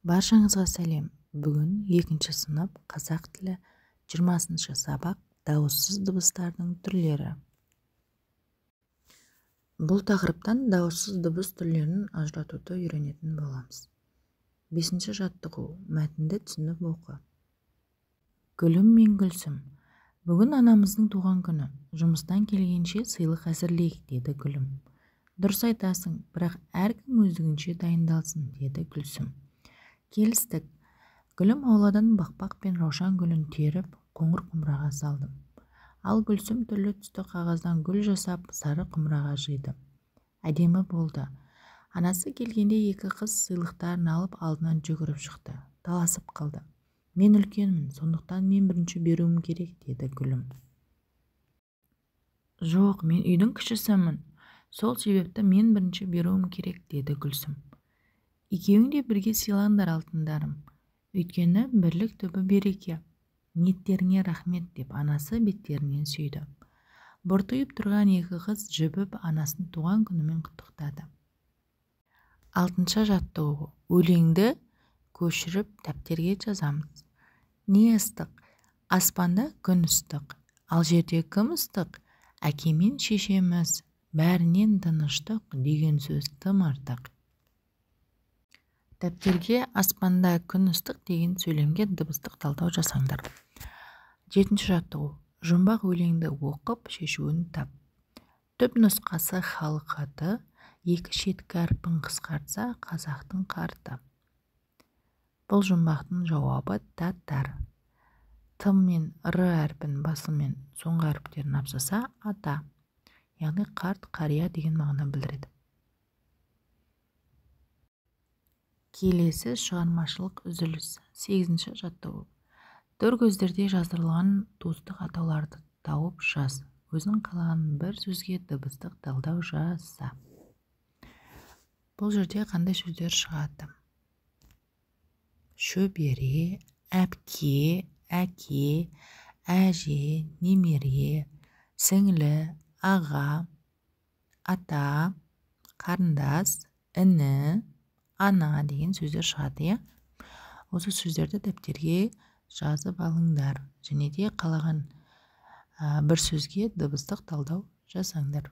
Баршаңызға сәлем. Бүгін 2-ші сынып қазақ тілі 20-шы сабақ дауыссыз дыбыстардың түрлері. Бұл тақырыптан дауыссыз дыбыс түрлерін ажыратуды үйренетін боламыз. 5-ші жаттығу. Мәтінді түсініп оқы. Гүлім мен Гүлсім. Бүгін анамыздың туған күні. Жұмыстан келгенше сыйлық әзірлейік, деді Гүлім. Дұрыс айтасың, бірақ әркім өздігінше дайындалсын, деді Гүлсім. Келістік. Гүлім ауладан бақпақ пен раушан гүлін теріп, қоңыр құмыраға салдым. Ал Гүлсім түрлі түсті қағаздан гүл жасап, сары құмыраға жиды. Әдемі болды. Анасы келгенде екі қыз сыйлықтарын алып алдынан жүгіріп шықты. Таласып қалды. Мен үлкенмін, сондықтан мен бірінші беруім керек, деді Гүлім. Жоқ, мен үйдің кішісімін. Сол себепті мен бірінші беруім керек, деді Гүлсім. Екеуің де бірге сыйлаңдар, алтындарым. Өйткені бірлік түбі береке. Ниеттеріңе рахмет, деп анасы беттерінен сүйді. Бұртиып тұрған екі қыз жібіп анасын туған күнімен құттықтады. 6-ші жаттығу. Өлеңді көшіріп дәптерге жазамыз. Не ыстық? Аспанда күн ыстық. Ал жерде кім ыстық? Әке мен шешеміз. Бәрінен тыныштық деген сөз тым артық. Дәптерге аспанда күн ыстық деген сөйлемге дыбыстық талдау жасаңдар. 7-ші жаттығу. Жұмбақ өлеңді оқып шешуін тап. Түп нұсқасы халық аты, екі шеткі әрпін қысқартса қазақтың қарты. Бұл жұмбақтың жауабы татар. Тым мен р әрпін басы мен соңғы әріптерін апсаса ата. Яғни қарт, қария деген мағына білдіреді. Келесі шығармашылық үзіліс. 8-ші жаттығу. Төр көздерде жаздырылған туыстық атауларды тауып жаз. Өзің қалаған бір сөзге дыбыстық талдау жаса. Бұл жерде қандай сөздер шығады? Шөбере, әпке, әке, әже, немере, сіңлі, аға, ата, қарындас, іні, ана деген сөздер шығады. Осы сөздерді дәптерге жазып алыңдар. Және де қалаған бір сөзге дыбыстық талдау жасаңдар.